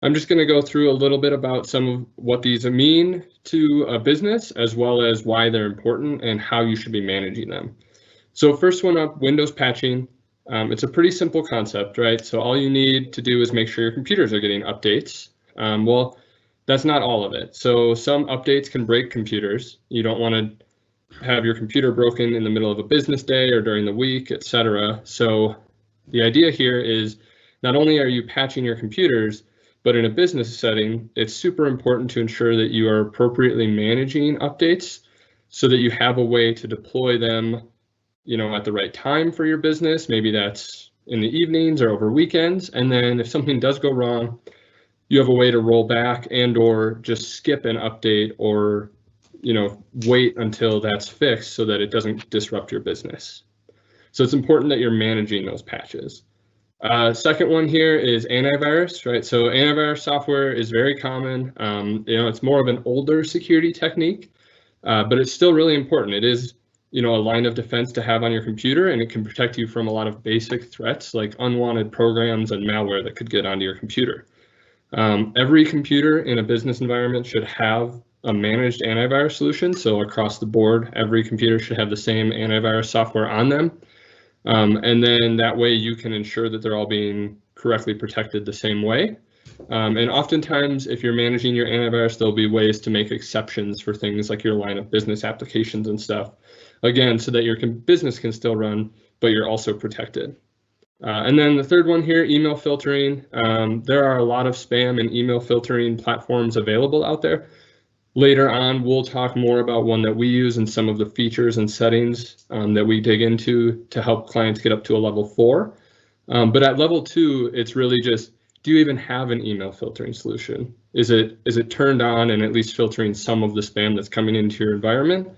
I'm just going to go through a little bit about some of what these mean to a business, as well as why they're important and how you should be managing them. So first one up, Windows patching. It's a pretty simple concept, right? So all you need to do is make sure your computers are getting updates. Well, that's not all of it. So some updates can break computers. You don't want to have your computer broken in the middle of a business day or during the week, etc. So the idea here is not only are you patching your computers, but in a business setting, it's super important to ensure that you are appropriately managing updates so that you have a way to deploy them, at the right time for your business. Maybe that's in the evenings or over weekends. And then if something does go wrong, you have a way to roll back and or just skip an update or, wait until that's fixed so that it doesn't disrupt your business. So it's important that you're managing those patches. Second one here is antivirus, right? So antivirus software is very common. It's more of an older security technique, but it's still really important. It is, a line of defense to have on your computer, and it can protect you from a lot of basic threats like unwanted programs and malware that could get onto your computer. Every computer in a business environment should have a managed antivirus solution. So across the board, every computer should have the same antivirus software on them. And then that way you can ensure that they're all being correctly protected the same way. And oftentimes, if you're managing your antivirus, there'll be ways to make exceptions for things like your line of business applications and stuff. Again, so that your business can still run, but you're also protected. And then the third one here, email filtering. There are a lot of spam and email filtering platforms available out there. Later on, we'll talk more about one that we use and some of the features and settings that we dig into to help clients get up to a level 4. But at level 2, it's really just, do you even have an email filtering solution? Is it turned on and at least filtering some of the spam that's coming into your environment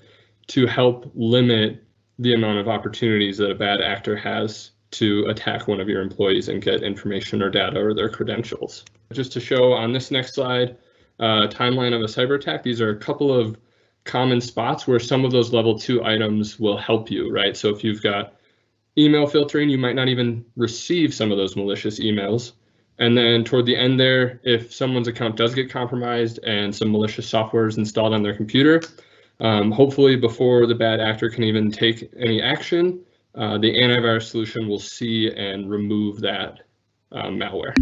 to help limit the amount of opportunities that a bad actor has to attack one of your employees and get information or data or their credentials? Just to show on this next slide, timeline of a cyber attack. These are a couple of common spots where some of those level 2 items will help you, right? So if you've got email filtering, you might not even receive some of those malicious emails. And then toward the end there, if someone's account does get compromised and some malicious software is installed on their computer, hopefully before the bad actor can even take any action, the antivirus solution will see and remove that malware.